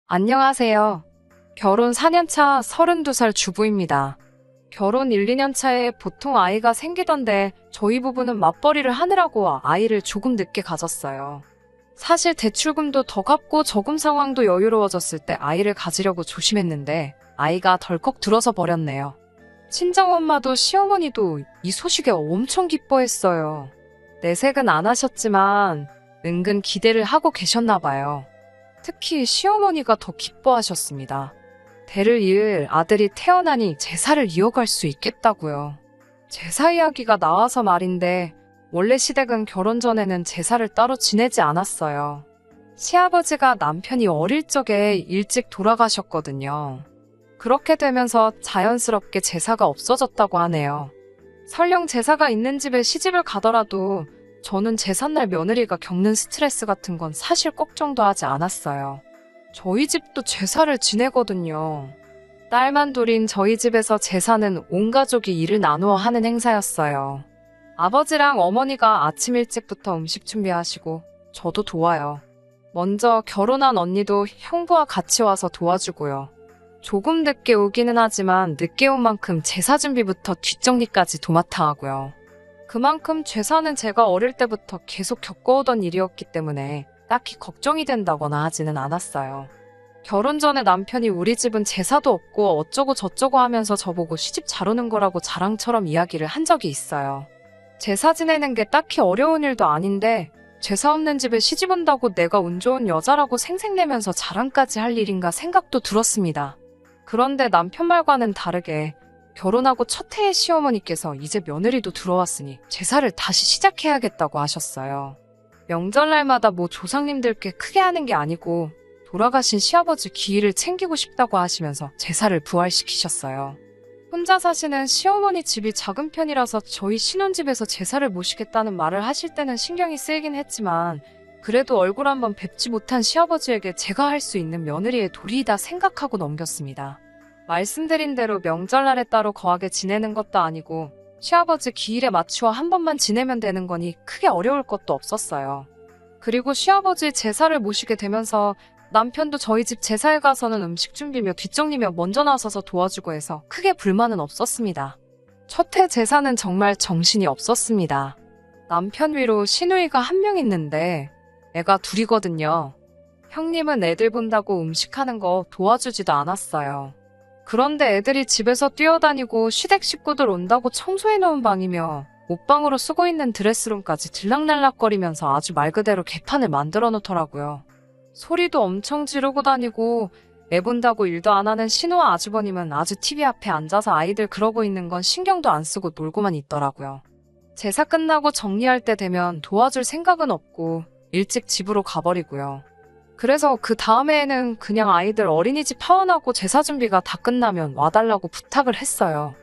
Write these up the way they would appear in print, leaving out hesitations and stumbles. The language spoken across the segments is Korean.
안녕하세요. 결혼 4년차 32살 주부입니다. 결혼 1, 2년 차에 보통 아이가 생기던데 저희 부부는 맞벌이를 하느라고 아이를 조금 늦게 가졌어요. 사실 대출금도 더 갚고 저금 상황도 여유로워졌을 때 아이를 가지려고 조심했는데 아이가 덜컥 들어서 버렸네요. 친정엄마도 시어머니도 이 소식에 엄청 기뻐했어요. 내색은 안 하셨지만 은근 기대를 하고 계셨나 봐요. 특히 시어머니가 더 기뻐하셨습니다. 대를 이을 아들이 태어나니 제사를 이어갈 수 있겠다고요. 제사 이야기가 나와서 말인데 원래 시댁은 결혼 전에는 제사를 따로 지내지 않았어요. 시아버지가 남편이 어릴 적에 일찍 돌아가셨거든요. 그렇게 되면서 자연스럽게 제사가 없어졌다고 하네요. 설령 제사가 있는 집에 시집을 가더라도 저는 제삿날 며느리가 겪는 스트레스 같은 건 사실 걱정도 하지 않았어요. 저희 집도 제사를 지내거든요. 딸만 둘인 저희 집에서 제사는 온 가족이 일을 나누어 하는 행사였어요. 아버지랑 어머니가 아침 일찍부터 음식 준비하시고 저도 도와요. 먼저 결혼한 언니도 형부와 같이 와서 도와주고요. 조금 늦게 오기는 하지만 늦게 온 만큼 제사 준비부터 뒷정리까지 도맡아 하고요. 그만큼 제사는 제가 어릴 때부터 계속 겪어오던 일이었기 때문에 딱히 걱정이 된다거나 하지는 않았어요. 결혼 전에 남편이 우리 집은 제사도 없고 어쩌고 저쩌고 하면서 저보고 시집 잘 오는 거라고 자랑처럼 이야기를 한 적이 있어요. 제사 지내는 게 딱히 어려운 일도 아닌데 제사 없는 집에 시집 온다고 내가 운 좋은 여자라고 생색내면서 자랑까지 할 일인가 생각도 들었습니다. 그런데 남편 말과는 다르게 결혼하고 첫 해에 시어머니께서 이제 며느리도 들어왔으니 제사를 다시 시작해야겠다고 하셨어요. 명절날마다 뭐 조상님들께 크게 하는 게 아니고 돌아가신 시아버지 기일을 챙기고 싶다고 하시면서 제사를 부활시키셨어요. 혼자 사시는 시어머니 집이 작은 편이라서 저희 신혼집에서 제사를 모시겠다는 말을 하실 때는 신경이 쓰이긴 했지만 그래도 얼굴 한번 뵙지 못한 시아버지에게 제가 할 수 있는 며느리의 도리이다 생각하고 넘겼습니다. 말씀드린 대로 명절날에 따로 거하게 지내는 것도 아니고 시아버지 기일에 맞추어 한 번만 지내면 되는 거니 크게 어려울 것도 없었어요. 그리고 시아버지 제사를 모시게 되면서 남편도 저희 집 제사에 가서는 음식 준비며 뒷정리며 먼저 나서서 도와주고 해서 크게 불만은 없었습니다. 첫 해 제사는 정말 정신이 없었습니다. 남편 위로 시누이가 한 명 있는데 애가 둘이거든요. 형님은 애들 본다고 음식하는 거 도와주지도 않았어요. 그런데 애들이 집에서 뛰어다니고 시댁 식구들 온다고 청소해놓은 방이며 옷방으로 쓰고 있는 드레스룸까지 들락날락거리면서 아주 말 그대로 개판을 만들어 놓더라고요. 소리도 엄청 지르고 다니고 애 본다고 일도 안 하는 신우와 아주버님은 아주 TV 앞에 앉아서 아이들 그러고 있는 건 신경도 안 쓰고 놀고만 있더라고요. 제사 끝나고 정리할 때 되면 도와줄 생각은 없고 일찍 집으로 가버리고요. 그래서 그 다음에는 그냥 아이들 어린이집 하원하고 제사 준비가 다 끝나면 와달라고 부탁을 했어요.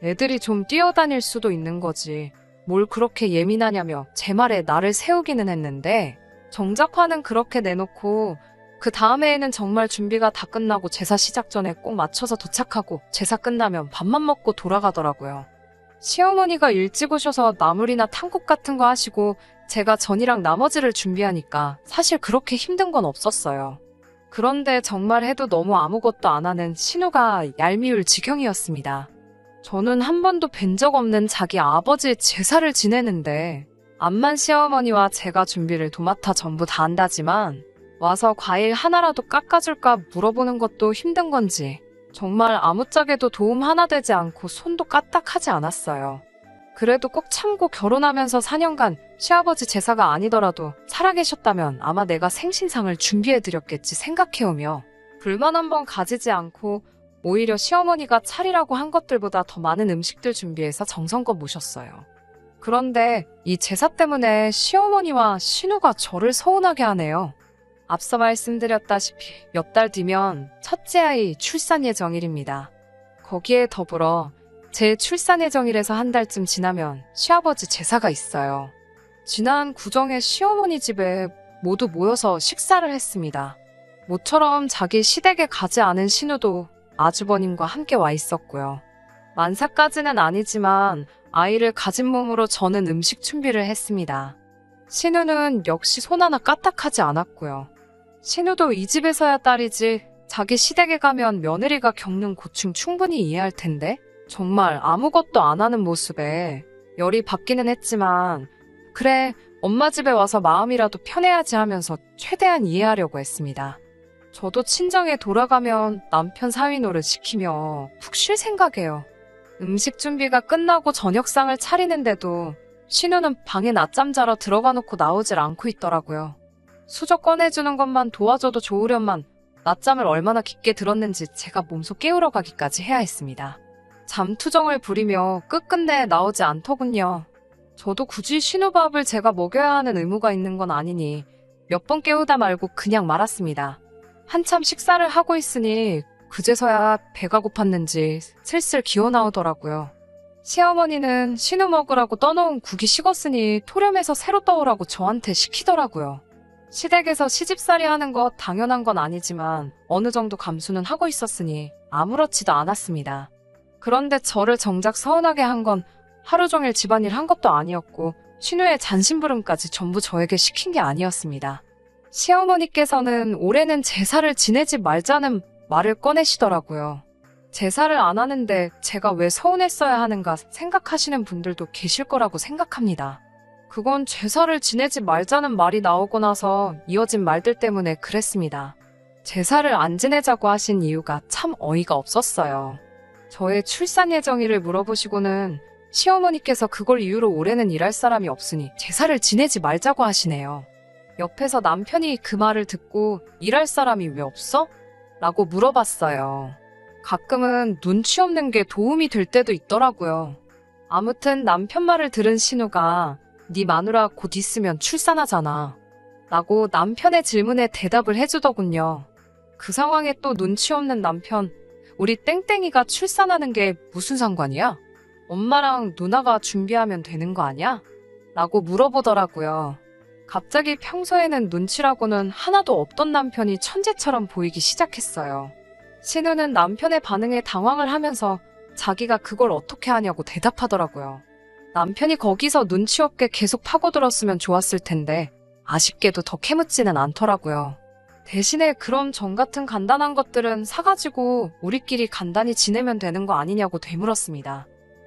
애들이 좀 뛰어다닐 수도 있는 거지. 뭘 그렇게 예민하냐며 제 말에 나를 세우기는 했는데 정작 화는 그렇게 내놓고 그 다음에는 정말 준비가 다 끝나고 제사 시작 전에 꼭 맞춰서 도착하고 제사 끝나면 밥만 먹고 돌아가더라고요. 시어머니가 일찍 오셔서 나물이나 탕국 같은 거 하시고 제가 전이랑 나머지를 준비하니까 사실 그렇게 힘든 건 없었어요. 그런데 정말 해도 너무 아무것도 안 하는 신우가 얄미울 지경이었습니다. 저는 한 번도 뵌 적 없는 자기 아버지의 제사를 지내는데 암만 시어머니와 제가 준비를 도맡아 전부 다 한다지만 와서 과일 하나라도 깎아줄까 물어보는 것도 힘든 건지 정말 아무짝에도 도움 하나 되지 않고 손도 까딱하지 않았어요. 그래도 꼭 참고 결혼하면서 4년간 시아버지 제사가 아니더라도 살아계셨다면 아마 내가 생신상을 준비해드렸겠지 생각해오며 불만 한번 가지지 않고 오히려 시어머니가 차리라고 한 것들보다 더 많은 음식들 준비해서 정성껏 모셨어요. 그런데 이 제사 때문에 시어머니와 신우가 저를 서운하게 하네요. 앞서 말씀드렸다시피 몇 달 뒤면 첫째 아이 출산 예정일입니다. 거기에 더불어 제 출산 예정일에서 한 달쯤 지나면 시아버지 제사가 있어요. 지난 구정에 시어머니 집에 모두 모여서 식사를 했습니다. 모처럼 자기 시댁에 가지 않은 신우도 아주버님과 함께 와 있었고요. 만사까지는 아니지만 아이를 가진 몸으로 저는 음식 준비를 했습니다. 신우는 역시 손 하나 까딱하지 않았고요. 신우도 이 집에서야 딸이지. 자기 시댁에 가면 며느리가 겪는 고충 충분히 이해할 텐데? 정말 아무것도 안 하는 모습에 열이 받기는 했지만, 그래, 엄마 집에 와서 마음이라도 편해야지 하면서 최대한 이해하려고 했습니다. 저도 친정에 돌아가면 남편 사위 노릇 시키며 푹 쉴 생각이에요. 음식 준비가 끝나고 저녁상을 차리는데도 신우는 방에 낮잠 자러 들어가 놓고 나오질 않고 있더라고요. 수저 꺼내주는 것만 도와줘도 좋으련만 낮잠을 얼마나 깊게 들었는지 제가 몸소 깨우러 가기까지 해야 했습니다. 잠투정을 부리며 끝끝내 나오지 않더군요. 저도 굳이 신우밥을 제가 먹여야 하는 의무가 있는 건 아니니 몇 번 깨우다 말고 그냥 말았습니다. 한참 식사를 하고 있으니 그제서야 배가 고팠는지 슬슬 기어 나오더라고요. 시어머니는 신우 먹으라고 떠놓은 국이 식었으니 토렴해서 새로 떠오라고 저한테 시키더라고요. 시댁에서 시집살이 하는 거 당연한 건 아니지만 어느 정도 감수는 하고 있었으니 아무렇지도 않았습니다. 그런데 저를 정작 서운하게 한 건 하루 종일 집안일 한 것도 아니었고 신우의 잔심부름까지 전부 저에게 시킨 게 아니었습니다. 시어머니께서는 올해는 제사를 지내지 말자는 말을 꺼내시더라고요. 제사를 안 하는데 제가 왜 서운했어야 하는가 생각하시는 분들도 계실 거라고 생각합니다. 그건 제사를 지내지 말자는 말이 나오고 나서 이어진 말들 때문에 그랬습니다. 제사를 안 지내자고 하신 이유가 참 어이가 없었어요. 저의 출산 예정일을 물어보시고는 시어머니께서 그걸 이유로 올해는 일할 사람이 없으니 제사를 지내지 말자고 하시네요. 옆에서 남편이 그 말을 듣고 일할 사람이 왜 없어? 라고 물어봤어요. 가끔은 눈치 없는 게 도움이 될 때도 있더라고요. 아무튼 남편 말을 들은 신우가 네 마누라 곧 있으면 출산하잖아 라고 남편의 질문에 대답을 해주더군요. 그 상황에 또 눈치 없는 남편, 우리 땡땡이가 출산하는 게 무슨 상관이야? 엄마랑 누나가 준비하면 되는 거 아니야? 라고 물어보더라고요. 갑자기 평소에는 눈치라고는 하나도 없던 남편이 천재처럼 보이기 시작했어요. 신우는 남편의 반응에 당황을 하면서 자기가 그걸 어떻게 하냐고 대답하더라고요. 남편이 거기서 눈치 없게 계속 파고들었으면 좋았을 텐데 아쉽게도 더 캐묻지는 않더라고요. 대신에 그럼 전 같은 간단한 것들은 사가지고 우리끼리 간단히 지내면 되는 거 아니냐고 되물었습니다.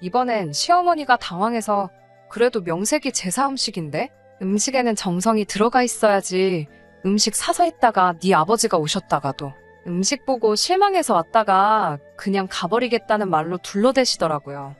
이번엔 시어머니가 당황해서 그래도 명색이 제사 음식인데 음식에는 정성이 들어가 있어야지 음식 사서 했다가 네 아버지가 오셨다가도 음식 보고 실망해서 왔다가 그냥 가버리겠다는 말로 둘러대시더라고요.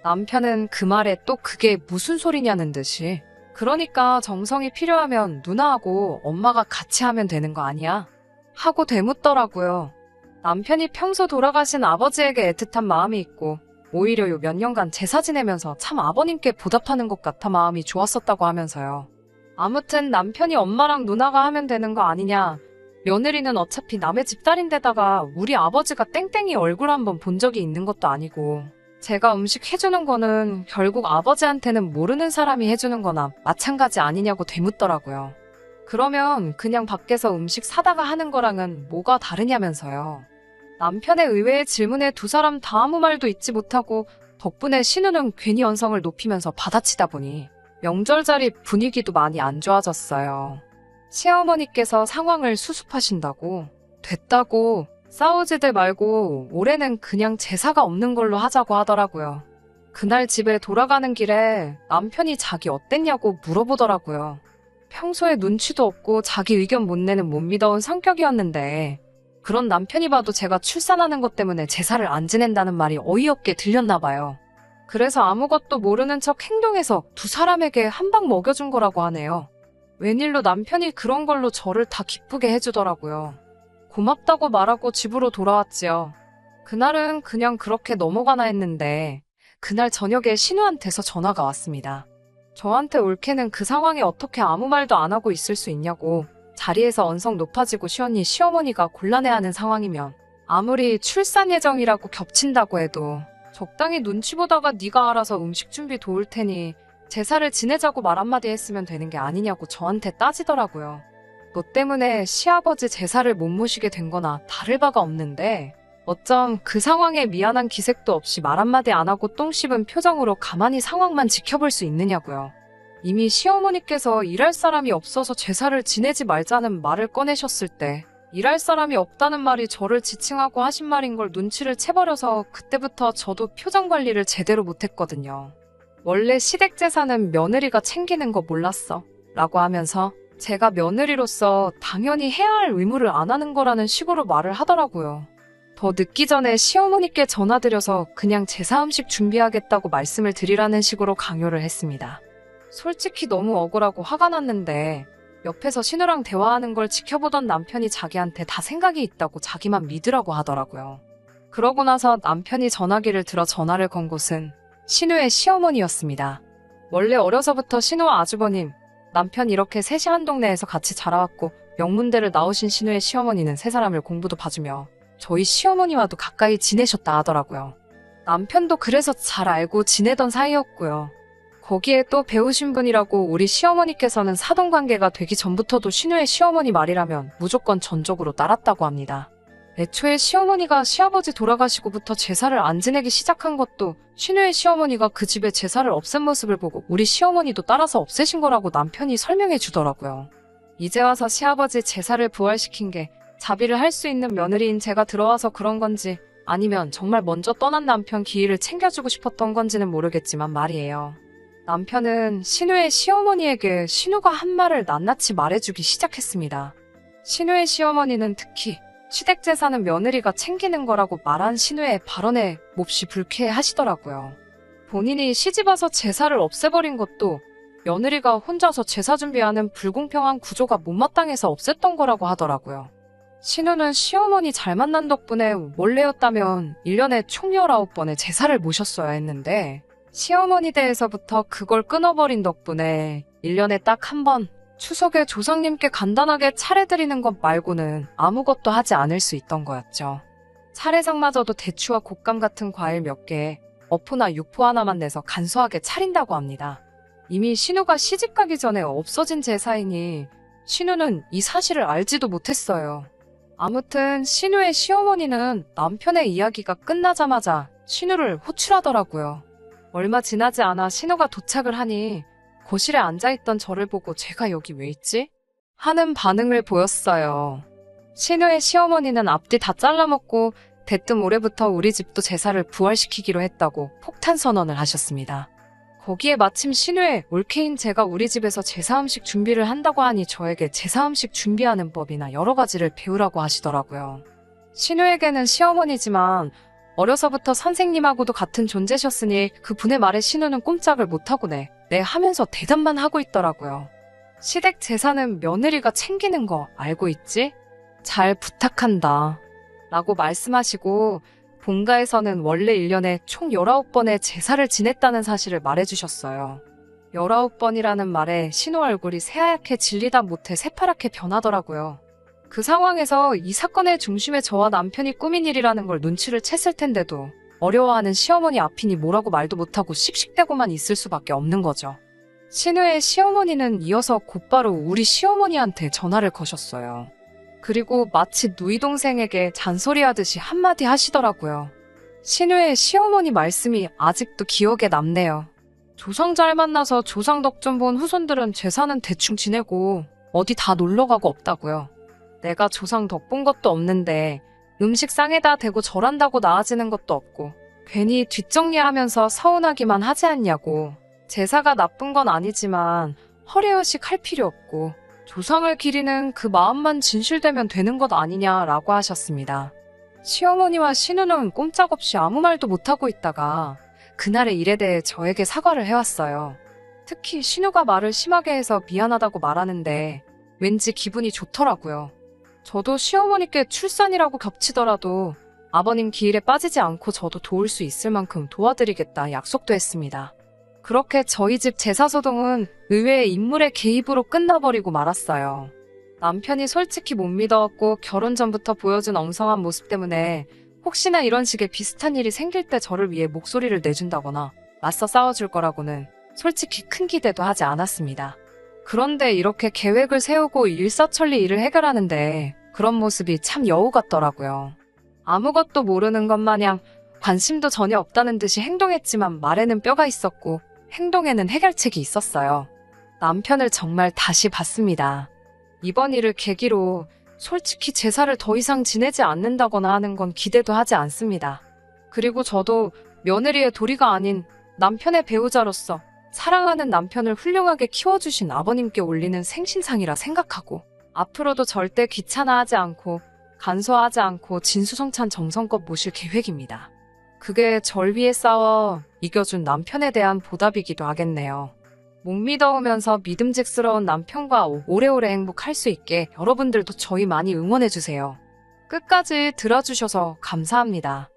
남편은 그 말에 또 그게 무슨 소리냐는 듯이 그러니까 정성이 필요하면 누나하고 엄마가 같이 하면 되는 거 아니야? 하고 되묻더라고요. 남편이 평소 돌아가신 아버지에게 애틋한 마음이 있고 오히려 요 몇 년간 제사 지내면서 참 아버님께 보답하는 것 같아 마음이 좋았었다고 하면서요. 아무튼 남편이 엄마랑 누나가 하면 되는 거 아니냐. 며느리는 어차피 남의 집딸인데다가 우리 아버지가 땡땡이 얼굴 한번 본 적이 있는 것도 아니고 제가 음식 해주는 거는 결국 아버지한테는 모르는 사람이 해주는 거나 마찬가지 아니냐고 되묻더라고요. 그러면 그냥 밖에서 음식 사다가 하는 거랑은 뭐가 다르냐면서요. 남편의 의외의 질문에 두 사람 다 아무 말도 잊지 못하고 덕분에 신우는 괜히 언성을 높이면서 받아치다 보니 명절 자리 분위기도 많이 안 좋아졌어요. 시어머니께서 상황을 수습하신다고 됐다고 싸우지들 말고 올해는 그냥 제사가 없는 걸로 하자고 하더라고요. 그날 집에 돌아가는 길에 남편이 자기 어땠냐고 물어보더라고요. 평소에 눈치도 없고 자기 의견 못 내는 못 믿어온 성격이었는데 그런 남편이 봐도 제가 출산하는 것 때문에 제사를 안 지낸다는 말이 어이없게 들렸나 봐요. 그래서 아무것도 모르는 척 행동해서 두 사람에게 한 방 먹여준 거라고 하네요. 웬일로 남편이 그런 걸로 저를 다 기쁘게 해주더라고요. 고맙다고 말하고 집으로 돌아왔지요. 그날은 그냥 그렇게 넘어가나 했는데 그날 저녁에 신우한테서 전화가 왔습니다. 저한테 올케는 그 상황에 어떻게 아무 말도 안 하고 있을 수 있냐고 자리에서 언성 높아지고 시언니 시어머니가 곤란해하는 상황이면 아무리 출산 예정이라고 겹친다고 해도 적당히 눈치 보다가 네가 알아서 음식 준비 도울 테니 제사를 지내자고 말 한마디 했으면 되는 게 아니냐고 저한테 따지더라고요. 너 때문에 시아버지 제사를 못 모시게 된 거나 다를 바가 없는데 어쩜 그 상황에 미안한 기색도 없이 말 한마디 안 하고 똥 씹은 표정으로 가만히 상황만 지켜볼 수 있느냐고요. 이미 시어머니께서 일할 사람이 없어서 제사를 지내지 말자는 말을 꺼내셨을 때 일할 사람이 없다는 말이 저를 지칭하고 하신 말인 걸 눈치를 채버려서 그때부터 저도 표정 관리를 제대로 못했거든요. 원래 시댁 제사는 며느리가 챙기는 거 몰랐어 라고 하면서 제가 며느리로서 당연히 해야 할 의무를 안 하는 거라는 식으로 말을 하더라고요. 더 늦기 전에 시어머니께 전화드려서 그냥 제사 음식 준비하겠다고 말씀을 드리라는 식으로 강요를 했습니다. 솔직히 너무 억울하고 화가 났는데 옆에서 신우랑 대화하는 걸 지켜보던 남편이 자기한테 다 생각이 있다고 자기만 믿으라고 하더라고요. 그러고 나서 남편이 전화기를 들어 전화를 건 곳은 신우의 시어머니였습니다. 원래 어려서부터 신우와 아주버님, 남편 이렇게 셋이 한 동네에서 같이 자라왔고 명문대를 나오신 신우의 시어머니는 세 사람을 공부도 봐주며 저희 시어머니와도 가까이 지내셨다 하더라고요. 남편도 그래서 잘 알고 지내던 사이였고요. 거기에 또 배우신 분이라고 우리 시어머니께서는 사돈관계가 되기 전부터도 신우의 시어머니 말이라면 무조건 전적으로 따랐다고 합니다. 애초에 시어머니가 시아버지 돌아가시고부터 제사를 안 지내기 시작한 것도 신우의 시어머니가 그 집에 제사를 없앤 모습을 보고 우리 시어머니도 따라서 없애신 거라고 남편이 설명해 주더라고요. 이제 와서 시아버지 제사를 부활시킨 게 자비를 할 수 있는 며느리인 제가 들어와서 그런 건지 아니면 정말 먼저 떠난 남편 기일을 챙겨주고 싶었던 건지는 모르겠지만 말이에요. 남편은 신우의 시어머니에게 신우가 한 말을 낱낱이 말해주기 시작했습니다. 신우의 시어머니는 특히 시댁 제사는 며느리가 챙기는 거라고 말한 신우의 발언에 몹시 불쾌해하시더라고요. 본인이 시집와서 제사를 없애버린 것도 며느리가 혼자서 제사 준비하는 불공평한 구조가 못마땅해서 없앴던 거라고 하더라고요. 신우는 시어머니 잘 만난 덕분에 원래였다면 1년에 총 19번의 제사를 모셨어야 했는데 시어머니 댁에서부터 그걸 끊어버린 덕분에 1년에 딱 한 번 추석에 조상님께 간단하게 차례드리는 것 말고는 아무것도 하지 않을 수 있던 거였죠. 차례상마저도 대추와 곶감 같은 과일 몇 개, 어포나 육포 하나만 내서 간소하게 차린다고 합니다. 이미 신우가 시집가기 전에 없어진 제사이니 신우는 이 사실을 알지도 못했어요. 아무튼 신우의 시어머니는 남편의 이야기가 끝나자마자 신우를 호출하더라고요. 얼마 지나지 않아 신우가 도착을 하니 거실에 앉아있던 저를 보고 제가 여기 왜 있지? 하는 반응을 보였어요. 신우의 시어머니는 앞뒤 다 잘라먹고 대뜸 올해부터 우리 집도 제사를 부활시키기로 했다고 폭탄 선언을 하셨습니다. 거기에 마침 신우의 올케인 제가 우리 집에서 제사 음식 준비를 한다고 하니 저에게 제사 음식 준비하는 법이나 여러 가지를 배우라고 하시더라고요. 신우에게는 시어머니지만 어려서부터 선생님하고도 같은 존재셨으니 그분의 말에 신우는 꼼짝을 못하고 네 하면서 대답만 하고 있더라고요. 시댁 제사는 며느리가 챙기는 거 알고 있지? 잘 부탁한다 라고 말씀하시고 본가에서는 원래 1년에 총 19번의 제사를 지냈다는 사실을 말해주셨어요. 19번이라는 말에 신우 얼굴이 새하얗게 질리다 못해 새파랗게 변하더라고요. 그 상황에서 이 사건의 중심에 저와 남편이 꾸민 일이라는 걸 눈치를 챘을 텐데도 어려워하는 시어머니 앞이니 뭐라고 말도 못하고 씩씩대고만 있을 수밖에 없는 거죠. 신우의 시어머니는 이어서 곧바로 우리 시어머니한테 전화를 거셨어요. 그리고 마치 누이 동생에게 잔소리하듯이 한마디 하시더라고요. 신우의 시어머니 말씀이 아직도 기억에 남네요. 조상 잘 만나서 조상 덕 좀 본 후손들은 제사는 대충 지내고 어디 다 놀러가고 없다고요. 내가 조상 덕 본 것도 없는데 음식 상에다 대고 절한다고 나아지는 것도 없고 괜히 뒷정리하면서 서운하기만 하지 않냐고. 제사가 나쁜 건 아니지만 허례허식 할 필요 없고 조상을 기리는 그 마음만 진실되면 되는 것 아니냐라고 하셨습니다. 시어머니와 신우는 꼼짝없이 아무 말도 못하고 있다가 그날의 일에 대해 저에게 사과를 해왔어요. 특히 신우가 말을 심하게 해서 미안하다고 말하는데 왠지 기분이 좋더라고요. 저도 시어머니께 출산이라고 겹치더라도 아버님 기일에 빠지지 않고 저도 도울 수 있을 만큼 도와드리겠다 약속도 했습니다. 그렇게 저희 집 제사소동은 의외의 인물의 개입으로 끝나버리고 말았어요. 남편이 솔직히 못 믿어왔고 결혼 전부터 보여준 엉성한 모습 때문에 혹시나 이런 식의 비슷한 일이 생길 때 저를 위해 목소리를 내준다거나 맞서 싸워줄 거라고는 솔직히 큰 기대도 하지 않았습니다. 그런데 이렇게 계획을 세우고 일사천리 일을 해결하는데 그런 모습이 참 여우 같더라고요. 아무것도 모르는 것 마냥 관심도 전혀 없다는 듯이 행동했지만 말에는 뼈가 있었고 행동에는 해결책이 있었어요. 남편을 정말 다시 봤습니다. 이번 일을 계기로 솔직히 제사를 더 이상 지내지 않는다거나 하는 건 기대도 하지 않습니다. 그리고 저도 며느리의 도리가 아닌 남편의 배우자로서 사랑하는 남편을 훌륭하게 키워주신 아버님께 올리는 생신상이라 생각하고 앞으로도 절대 귀찮아하지 않고 간소화하지 않고 진수성찬 정성껏 모실 계획입니다. 그게 절 위해 싸워 이겨준 남편에 대한 보답이기도 하겠네요. 못 믿어오면서 믿음직스러운 남편과 오래오래 행복할 수 있게 여러분들도 저희 많이 응원해주세요. 끝까지 들어주셔서 감사합니다.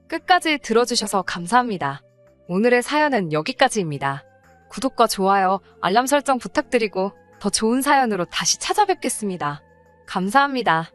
끝까지 들어주셔서 감사합니다. 오늘의 사연은 여기까지입니다. 구독과 좋아요, 알람 설정 부탁드리고 더 좋은 사연으로 다시 찾아뵙겠습니다. 감사합니다.